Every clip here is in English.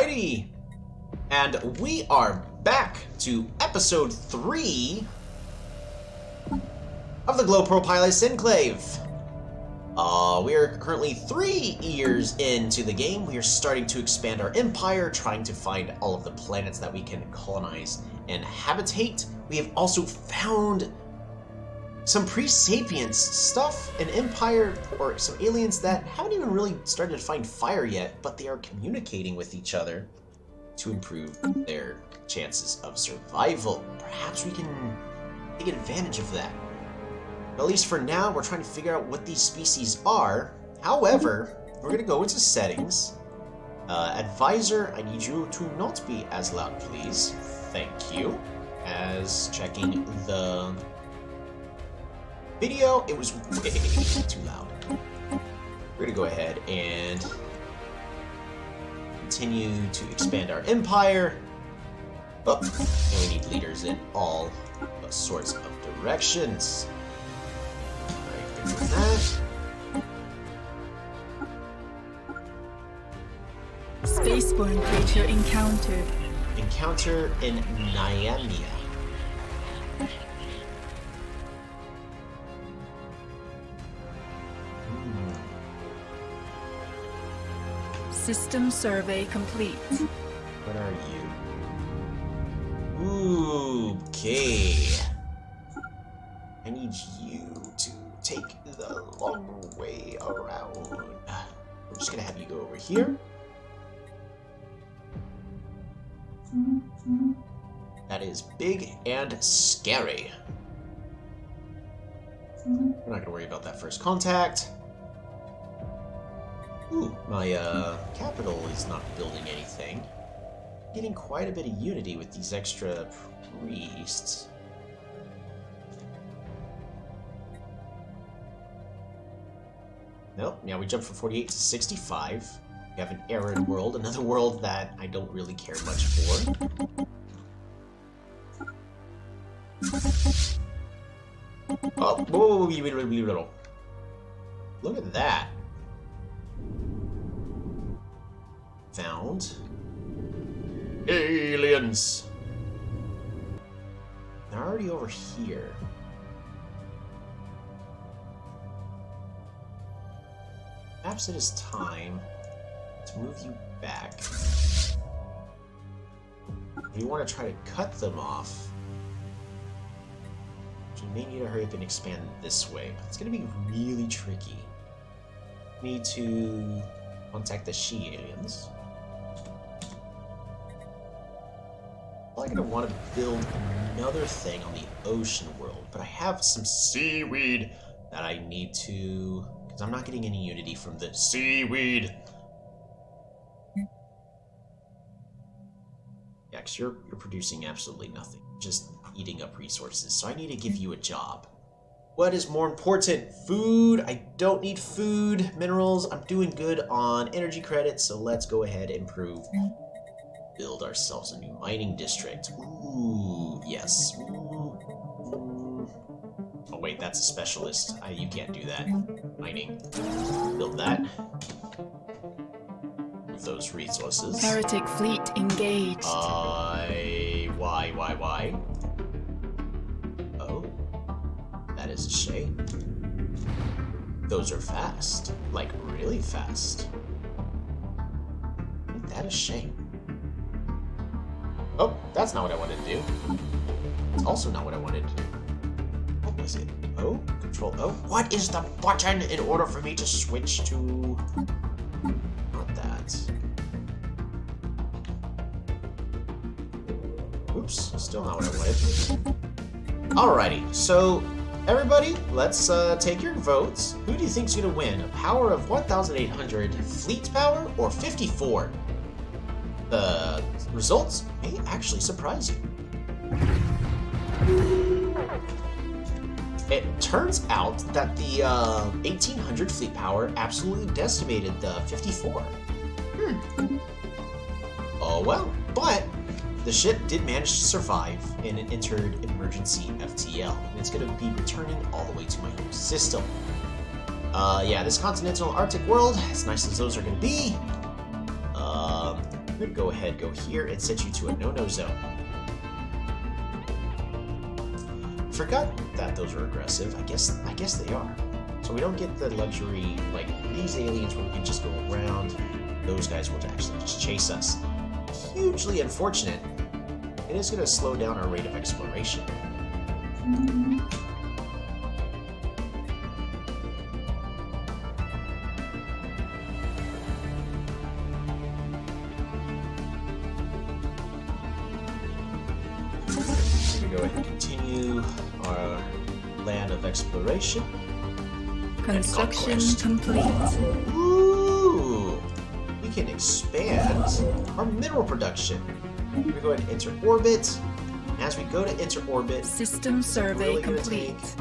Alrighty, and we are back to episode 3 of the Glowpearl Pilot's Enclave. We are currently 3 years into the game. We are starting to expand our empire, trying to find all of the planets that we can colonize and habitate. We have also found some pre-sapiens stuff, an empire, or some aliens that haven't even really started to find fire yet, but they are communicating with each other to improve their chances of survival. Perhaps we can take advantage of that. But at least for now, we're trying to figure out what these species are. However, we're going to go into settings. Advisor, I need you to not be as loud, please. Thank you. As checking the video, it was way too loud. We're gonna go ahead and continue to expand our empire. Oh, and we need leaders in all sorts of directions. Alright, good with that. Spaceborne creature encountered. Encounter in Nyamia. System survey complete. What are you? Okay. I need you to take the long way around. We're just gonna have you go over here. That is big and scary. We're not gonna worry about that first contact. Ooh, my capital is not building anything. Getting quite a bit of unity with these extra priests. Nope, now we jump from 48 to 65. We have an arid world, another world that I don't really care much for. Oh, whoa, look at that. Found aliens. They're already over here. Perhaps it is time to move you back. If you want to try to cut them off, you may need to hurry up and expand this way, but it's going to be really tricky. Need to contact the she-aliens. I'm going to want to build another thing on the ocean world, but I have some seaweed that I need to... because I'm not getting any unity from the seaweed. Yeah, because you're producing absolutely nothing. Just eating up resources, so I need to give you a job. What is more important? Food? I don't need food. Minerals? I'm doing good on energy credits, so let's go ahead and build ourselves a new mining district. Ooh, yes. Ooh. Oh wait, that's a specialist. You can't do that. Mining. Build that. With those resources. Heretic fleet engaged. Why? Oh. That is a shame. Those are fast. Like, really fast. Ain't that a shame? Oh, that's not what I wanted to do. It's also not what I wanted to do. What was it? O? Control O? What is the button in order for me to switch to... not that. Oops, still not what I wanted. Alrighty, so... everybody, let's take your votes. Who do you think's gonna win? A power of 1,800 fleet power or 54? The results may actually surprise you. It turns out that the 1,800 fleet power absolutely decimated the 54. Oh well, but the ship did manage to survive and it entered emergency FTL, and it's going to be returning all the way to my home system. Yeah, this continental Arctic world, as nice as those are going to be, could go ahead, go here, and send you to a no-no zone. Forgot that those are aggressive. I guess they are. So we don't get the luxury like these aliens where we can just go around. Those guys will actually just chase us. Hugely unfortunate. It is going to slow down our rate of exploration. Go ahead and continue our land of exploration. Construction complete. Ooh! We can expand our mineral production. We go ahead and enter orbit. As we go to enter orbit, System survey really complete.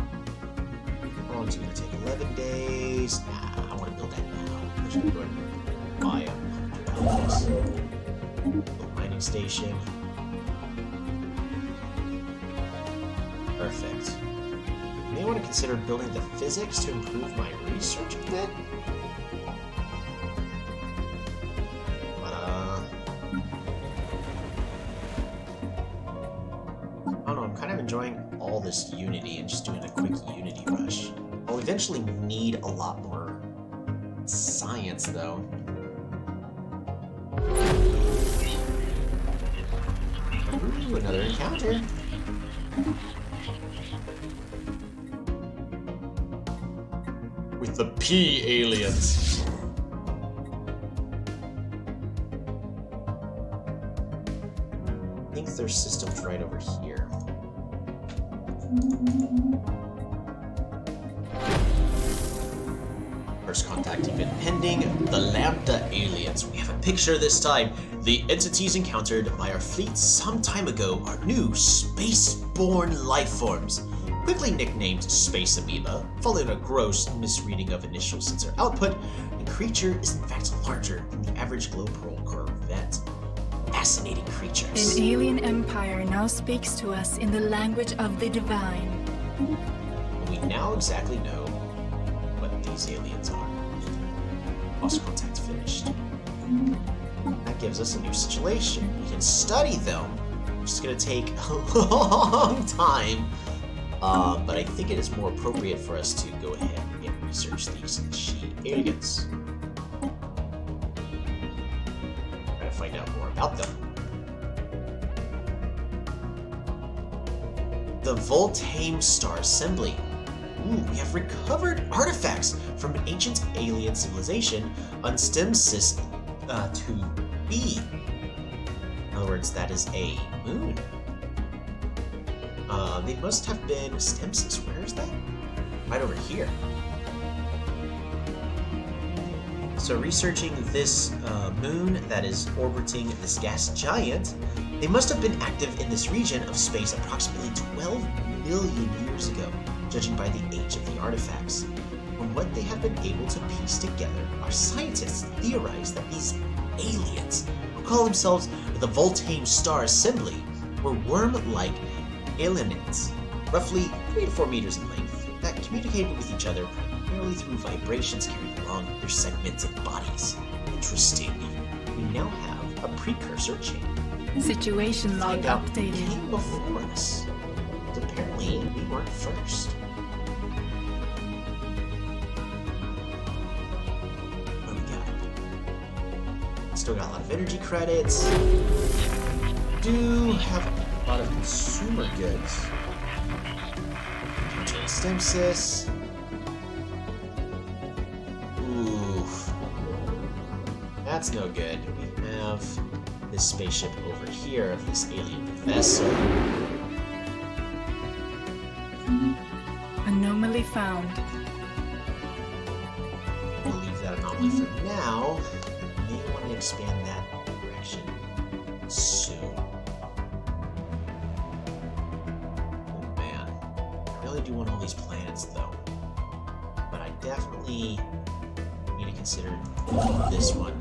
How long is it going to take? 11 days? Nah, I want to build that now. I'm just going to go ahead and buy $100. Mining station. Perfect. You may want to consider building the physics to improve my research a bit. But, I don't know, I'm kind of enjoying all this Unity and just doing a quick Unity rush. I'll eventually need a lot more science, though. Ooh, another encounter. With the P aliens. I think their system's right over here. First contact event pending. The Lambda aliens. We have a picture this time. The entities encountered by our fleet some time ago are new space-borne life forms. Quickly nicknamed Space Amoeba, following a gross misreading of initial sensor output, the creature is in fact larger than the average Glowpearl corvette. Fascinating creatures. An alien empire now speaks to us in the language of the divine. We now exactly know what these aliens are. Lost contact finished. That gives us a new situation. We can study them, which is going to take a long time. But I think it is more appropriate for us to go ahead and research these she-aliens. Try to find out more about them. The Voltame Star Assembly. Ooh, we have recovered artifacts from an ancient alien civilization on Stemsys 2B. In other words, that is a moon. They must have been Stemsys. Where is that? Right over here. So researching this moon that is orbiting this gas giant, they must have been active in this region of space approximately 12 million years ago, judging by the age of the artifacts. From what they have been able to piece together, our scientists theorize that these aliens, who call themselves the Voltame Star Assembly, were worm-like alienids, roughly 3 to 4 meters in length, that communicated with each other primarily through vibrations carried along their segmented bodies. Interesting. We now have a precursor chain. Situation log Find out who updated. came before us. But apparently, we weren't first. What do we got? Still got a lot of energy credits. Do have a lot of consumer goods. Counter Stemsys. Oof. That's no good. We have this spaceship over here of this alien vessel. Anomaly found. We'll leave that anomaly for now. We may want to expand that direction soon. Oh man. I really do want all these planets though. But I definitely need to consider this one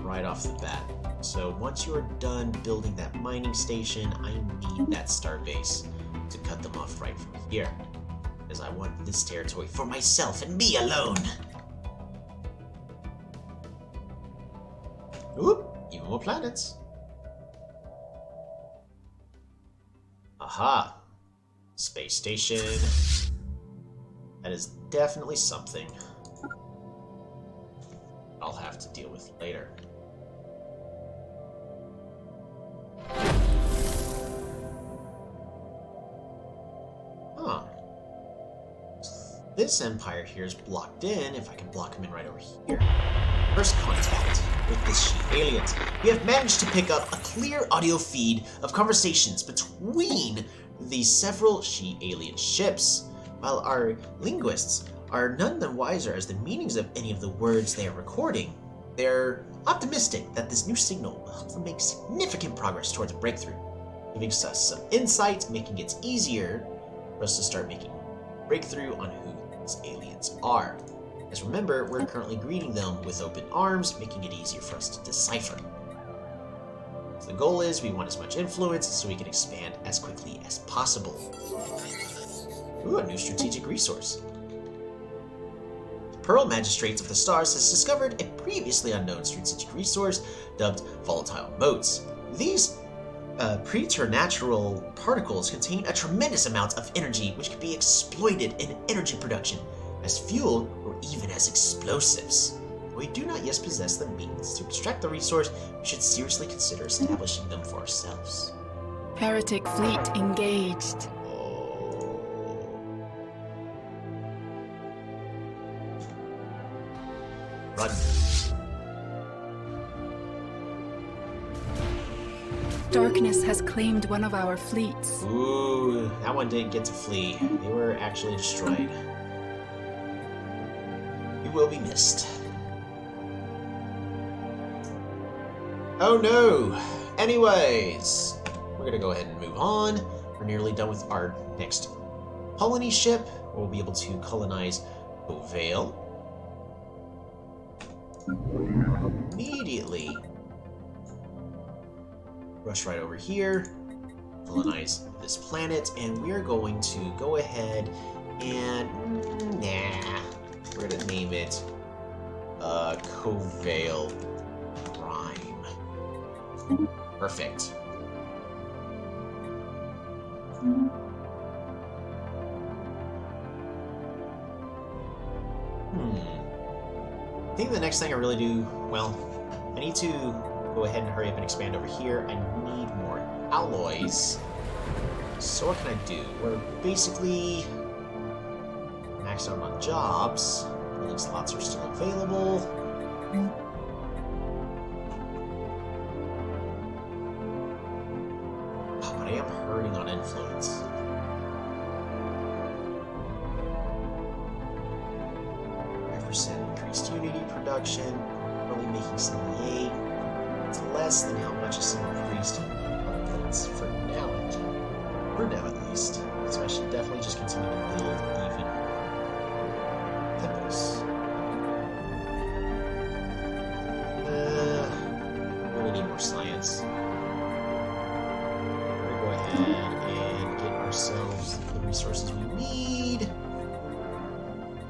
right off the bat. So once you're done building that mining station, I need that starbase to cut them off right from here. Because I want this territory for myself and me alone. Oop, you No more planets. Aha. Space station. That is definitely something I'll have to deal with later. Huh. This empire here is blocked in, if I can block him in right over here. First contact with this sheep aliens. We have managed to pick up a clear audio feed of conversations between these several she alien ships, while our linguists are none the wiser as the meanings of any of the words they are recording. They're optimistic that this new signal will help them make significant progress towards a breakthrough, giving us some insight, making it easier for us to start making breakthrough on who these aliens are. As remember, we're currently greeting them with open arms, making it easier for us to decipher. So the goal is we want as much influence so we can expand as quickly as possible. Ooh, a new strategic resource. The Pearl Magistrates of the Stars has discovered a previously unknown strategic resource dubbed volatile motes. These preternatural particles contain a tremendous amount of energy which can be exploited in energy production, as fuel, or even as explosives. We do not yet possess the means to extract the resource. We should seriously consider establishing them for ourselves. Heretic fleet engaged. Run. Darkness has claimed one of our fleets. Ooh, that one didn't get to flee. They were actually destroyed. You will be missed. Oh no! Anyways, we're gonna go ahead and move on. We're nearly done with our next colony ship. We'll be able to colonize Glowpearls. Immediately rush right over here, colonize this planet, and we're going to go ahead and we're gonna name it Glowpearls Prime. Perfect. I think the next thing I really do, well, I need to go ahead and hurry up and expand over here. I need more alloys. So what can I do? We're basically maxed out on jobs. Building slots are still available. Oh, but I am hurting on influence. Increased Unity production, only making 78. It's less than how much a single increased influence for now, at least. So I should definitely just continue to build even temples. We need more science. We're gonna go ahead and get ourselves the resources we need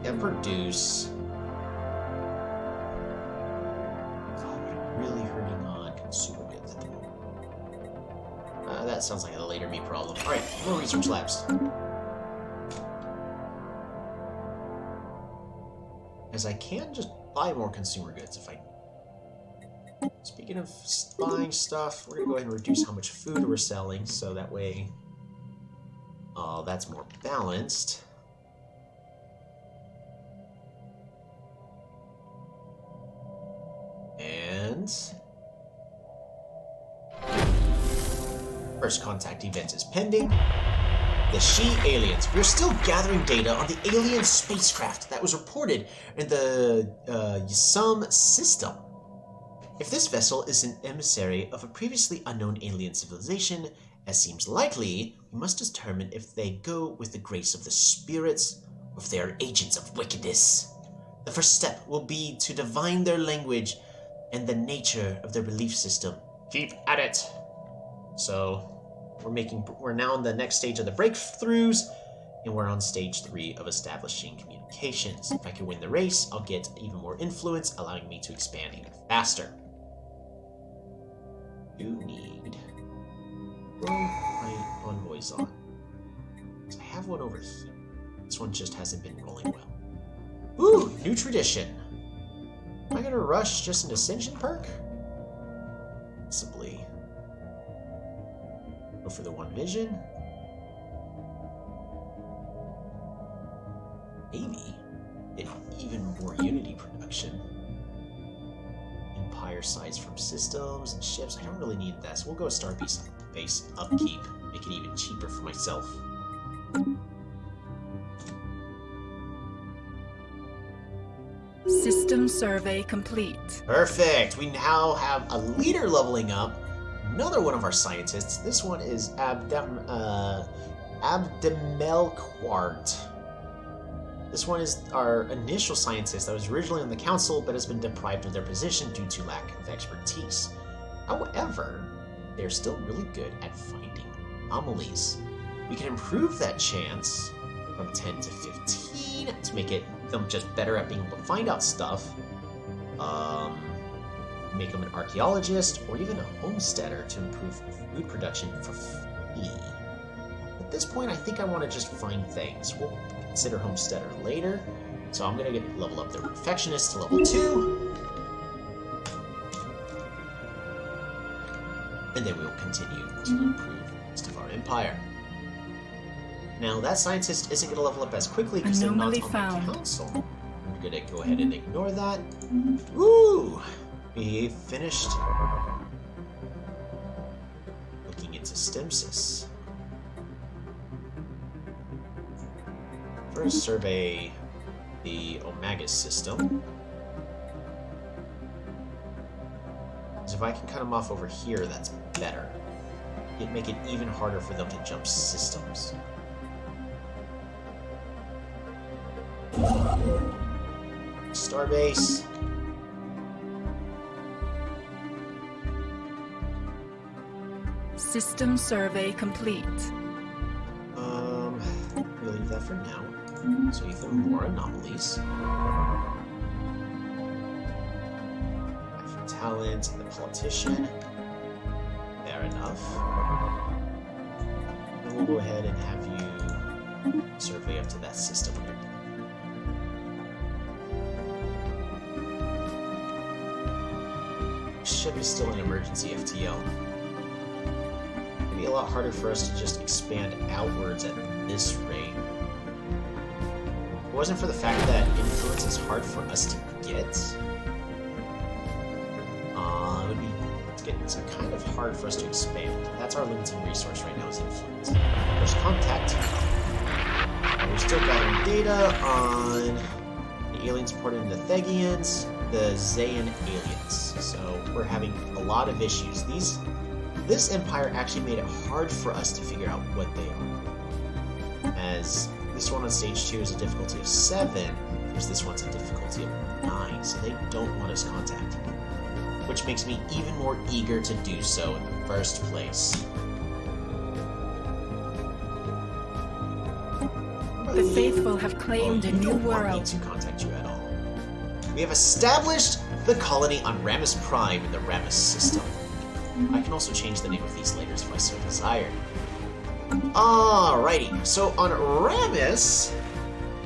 and produce. That sounds like a later me problem. Alright, more research labs. As I can just buy more consumer goods if I... Speaking of buying stuff, we're gonna go ahead and reduce how much food we're selling, so that way... that's more balanced. And... First contact event is pending. The she-aliens. We're still gathering data on the alien spacecraft that was reported in the Yasum system. If this vessel is an emissary of a previously unknown alien civilization, as seems likely, we must determine if they go with the grace of the spirits or if they are agents of wickedness. The first step will be to divine their language and the nature of their belief system. Keep at it. So we're now in the next stage of the breakthroughs, and we're on stage 3 of establishing communications. If I can win the race, I'll get even more influence, allowing me to expand even faster. You need... Roll my envoys on. So I have one over here. This one just hasn't been rolling well. Ooh, new tradition. Am I gonna rush just an Ascension perk? Possibly. Go for the one vision. Maybe get even more Unity production. Empire size from systems and ships. I don't really need that, so we'll go Starbase base upkeep. Make it even cheaper for myself. System survey complete. Perfect! We now have a leader leveling up. Another one of our scientists. This one is Abdemelquart. This one is our initial scientist that was originally on the council but has been deprived of their position due to lack of expertise. However, they're still really good at finding anomalies. We can improve that chance from 10 to 15 to make them just better at being able to find out stuff. Make them an archaeologist or even a homesteader to improve food production for free. At this point, I think I want to just find things. We'll consider homesteader later. So I'm going to level up the perfectionist to level 2. And then we will continue to improve the rest of our empire. Now, that scientist isn't going to level up as quickly because they're not on the council. I'm going to go ahead and ignore that. Woo! We finished looking into Stemsis. First, survey the Omegas system. Because if I can cut them off over here, that's better. It'd make it even harder for them to jump systems. Starbase. System survey complete. We'll leave that for now. So even more anomalies. For talent, the politician. Fair enough. And we'll go ahead and have you survey up to that system when you're done. Ship is still an emergency FTL. It'd be a lot harder for us to just expand outwards at this rate. If it wasn't for the fact that influence is hard for us to get, it would be it's kind of hard for us to expand. That's our limiting resource right now is influence. There's contact. We're still gathering data on the aliens reported in the Thegians, the Zayan aliens. So we're having a lot of issues. This empire actually made it hard for us to figure out what they are. As this one on stage 2 is a difficulty of 7, whereas this one's a difficulty of 9, so they don't want us contacting. Which makes me even more eager to do so in the first place. The faithful have claimed a new world. I don't need to contact you at all. We have established the colony on Rammus Prime in the Rammus system. I can also change the name of these later if I so desire. Alrighty, so on Rammus,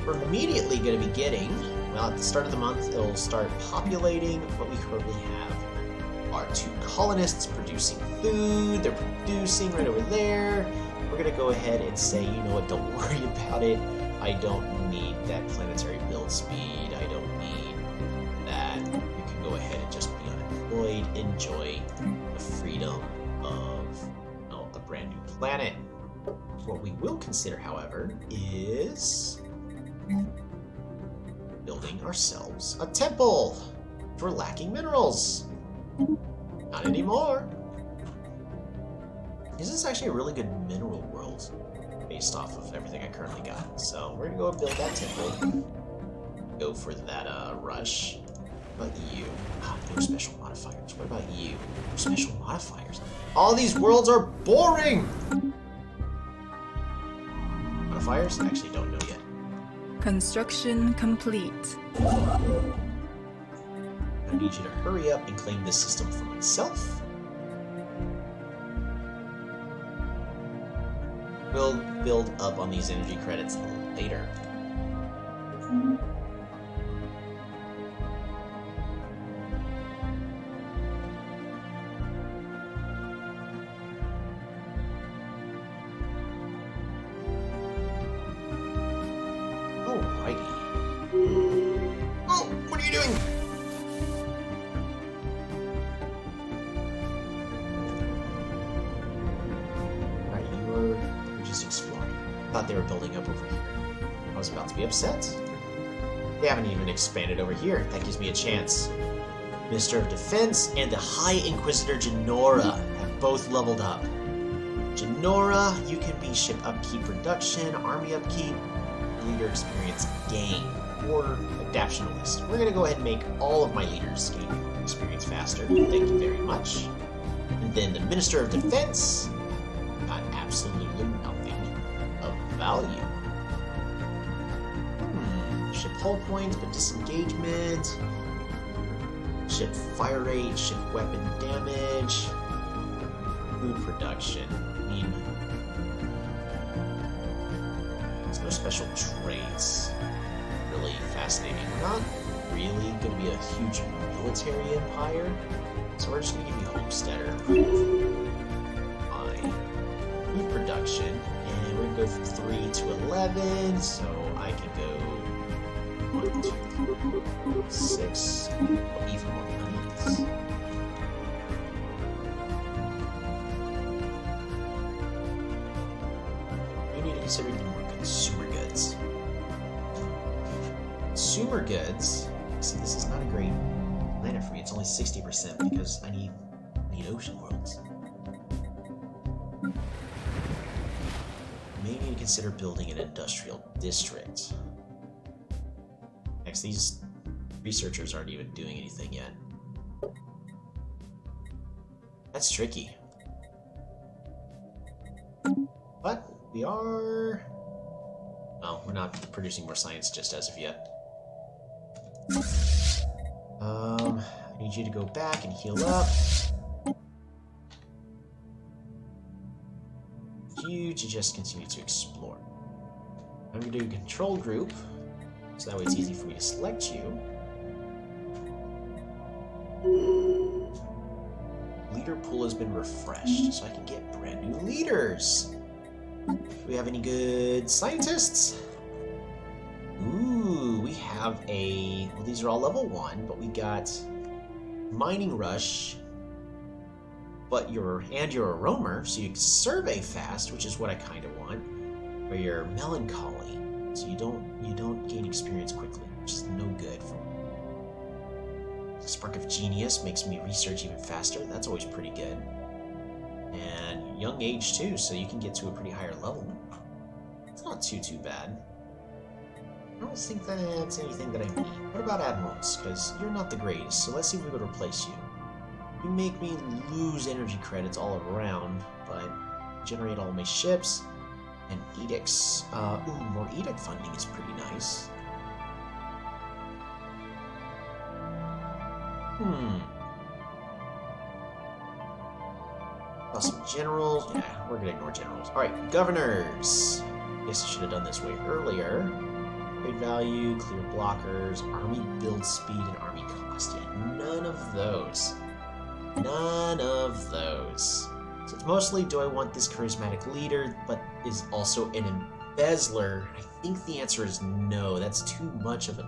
we're immediately going to be getting, well, at the start of the month, it'll start populating what we currently have. Our 2 colonists producing food, they're producing right over there. We're going to go ahead and say, you know what, don't worry about it. I don't need that planetary build speed. I don't need that. You can go ahead and just be unemployed. Enjoy the freedom of a brand new planet. What we will consider, however, is building ourselves a temple for lacking minerals. Not anymore. This is actually a really good mineral world based off of everything I currently got. So we're gonna go and build that temple. Go for that rush. What about you? No special modifiers. What about you? No special modifiers. All these worlds are boring! Modifiers? I actually don't know yet. Construction complete. I need you to hurry up and claim this system for myself. We'll build up on these energy credits later. Alrighty. Oh, what are you doing? You're just exploring. Thought they were building up over here. I was about to be upset. They haven't even expanded over here. That gives me a chance. Minister of Defense and the High Inquisitor Genora have both leveled up. Genora, you can be ship upkeep production, army upkeep, leader experience gain, or adaptionalist. We're gonna go ahead and make all of my leaders gain experience faster. Thank you very much. And then the Minister of Defense got absolutely nothing of value. Ship hull points, but disengagement. Ship fire rate, ship weapon damage. Food production. I mean, there's no special traits. Really fascinating. We're not really going to be a huge military empire, so we're just going to give you Homesteader. Fine. Food production, and we're going to go from 3 to 11, so I can go 1, 2, 3, 6, or even more millions. We need to consider more consumer goods. Consumer goods. See, this is not a great planet for me. It's only 60% because I need ocean worlds. May need to consider building an industrial district. Next, these researchers aren't even doing anything yet. That's tricky. But we are... Oh, we're not producing more science just as of yet. I need you to go back and heal up. You to just continue to explore. I'm going to do a control group, so that way it's easy for me to select you. Leader pool has been refreshed, so I can get brand new leaders. Do we have any good scientists? Ooh, we have a... Well, these are all level 1, but we got Mining Rush, but you're a roamer, so you can survey fast, which is what I kind of want. Or you're Melancholy, so you don't gain experience quickly, which is no good for me. Spark of Genius makes me research even faster. That's always pretty good. And Young Age too, so you can get to a pretty higher level. It's not too bad. I don't think that's anything that I need. What about Admirals? Because you're not the greatest, so let's see if we can replace you. You make me lose energy credits all around, but generate all my ships and edicts. Ooh, more edict funding is pretty nice. Awesome generals. Yeah, we're gonna ignore generals. Alright, governors. Guess I should have done this way earlier. Trade value, clear blockers, army build speed, and army cost. Yeah, none of those. None of those. So it's mostly, do I want this charismatic leader, but is also an embezzler? I think the answer is no. That's too much of a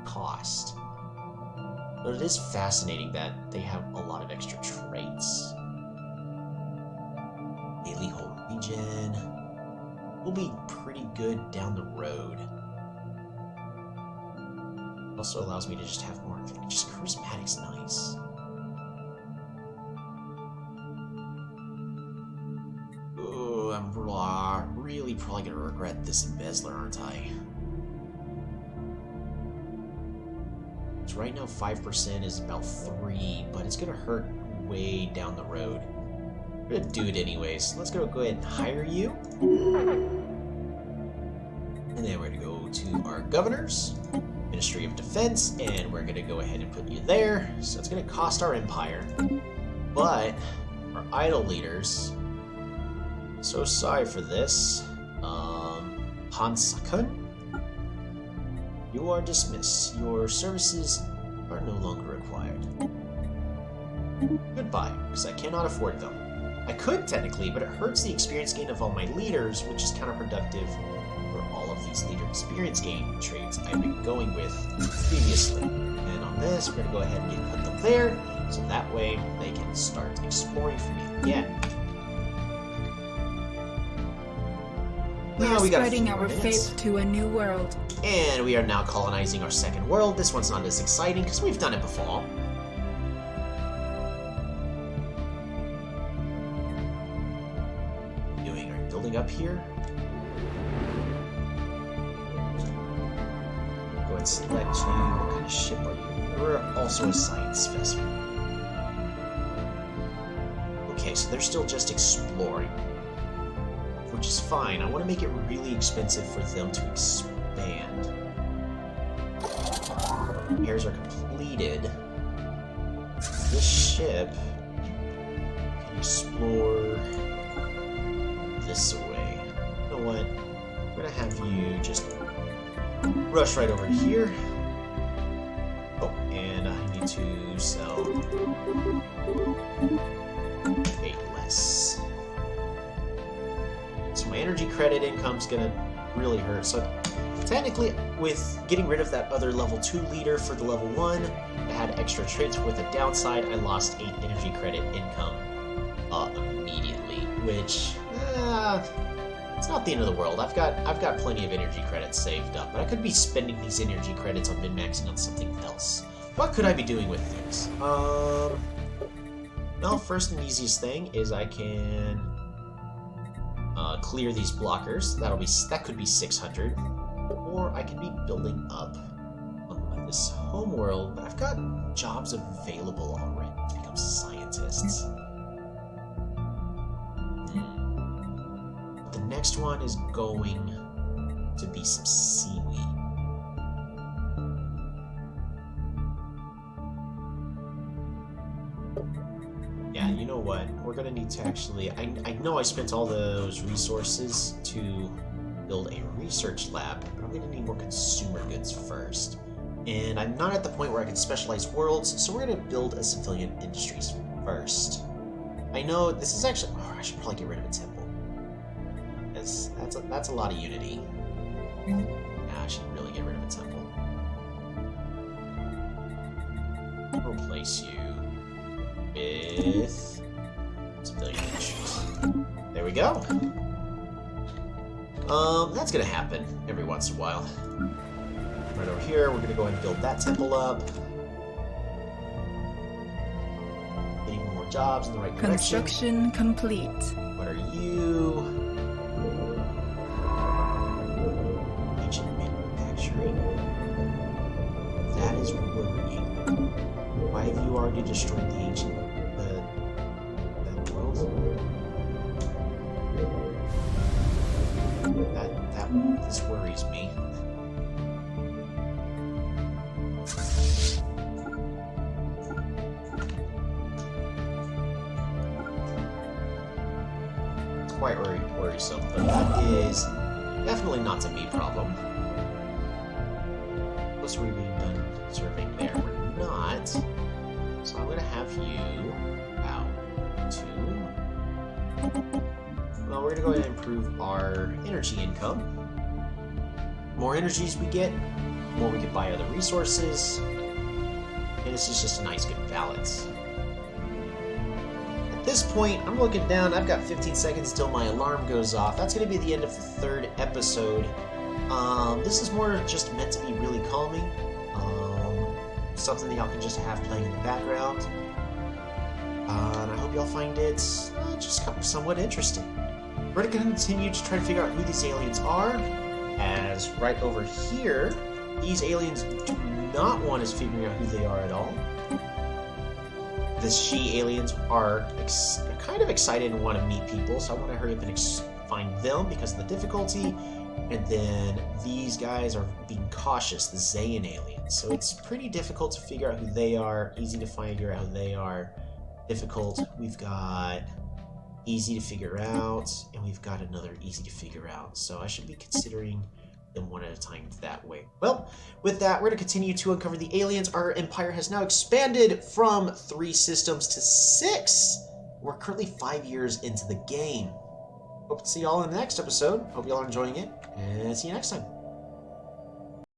cost. But it is fascinating that they have a lot of extra traits. Daily Whole Region. We'll be pretty good down the road. Also allows me to just have more. Just charismatic's nice. Oh, I'm really probably gonna regret this embezzler, aren't I? So right now 5% is about 3, but it's gonna hurt way down the road. We're gonna do it anyways. Let's go ahead and hire you. And then we're gonna go to our governors, Ministry of Defense, and we're gonna go ahead and put you there. So it's gonna cost our empire, but our idle leaders So sorry for this. Hansakun? You are dismissed. Your services are no longer required. Goodbye, because I cannot afford them. I could, technically, but it hurts the experience gain of all my leaders, which is counterproductive for all of these leader experience gain traits I've been going with previously. And on this, we're going to go ahead and put them there, so that way they can start exploring for me again. We are We got spreading our faith to a new world. And we are now colonizing our second world. This one's not as exciting because we've done it before. Doing our building up here. Go ahead and select you. What kind of ship are you? You're also a science specimen. Okay, so they're still just exploring. Which is fine. I want to make it really expensive for them to expand. Repairs are completed. This ship can explore this way. You know what? I'm gonna have you just rush right over here. Oh, and I need to sell 8 less. So my energy credit income's gonna really hurt. So technically, with getting rid of that other level 2 leader for the level 1, I had extra traits. With a downside, I lost 8 energy credit income immediately, which it's not the end of the world. I've got plenty of energy credits saved up, but I could be spending these energy credits on min-maxing on something else. What could I be doing with these? Well, first and easiest thing is I can clear these blockers. That could be 600, or I can be building up on this home world. But I've got jobs available already to become scientists. The next one is going to be some seaweed. Yeah, you know what? We're gonna need to actually... I know I spent all those resources to build a research lab, but I'm gonna need more consumer goods first. And I'm not at the point where I can specialize worlds, so we're gonna build a civilian industries first. I know this is actually... Oh, I should probably get rid of a temple. That's a lot of unity. Nah, I should really get rid of a temple. Replace you with civilian industries. There we go. That's gonna happen every once in a while. Right over here, we're gonna go ahead and build that temple up. Getting more jobs in the right direction. Construction complete. What are you? Ancient manufacturing. That is worrying. Why have you already destroyed the ancient that world? This worries me. It's quite worrisome, but that is definitely not a me problem. What's we being done serving there? We're not. So I'm gonna have you out to... Well, we're gonna go ahead and improve our energy income. More energies we get, more we can buy other resources. And this is just a nice, good balance. At this point, I'm looking down. I've got 15 seconds until my alarm goes off. That's gonna be the end of the 3rd episode. This is more just meant to be really calming. Something that y'all can just have playing in the background. And I hope y'all find it just somewhat interesting. We're going to continue to try to figure out who these aliens are, as right over here, these aliens do not want us figuring out who they are at all. The she aliens are kind of excited and want to meet people, so I want to hurry up and find them because of the difficulty. And then these guys are being cautious, the Zayan aliens. So it's pretty difficult to figure out who they are, easy to figure out who they are. Difficult. We've got easy to figure out, and we've got another easy to figure out. So I should be considering them one at a time that way. Well, with that, we're going to continue to uncover the aliens. Our empire has now expanded from 3 systems to 6. We're currently 5 years into the game. Hope to see y'all in the next episode. Hope y'all are enjoying it, and see you next time.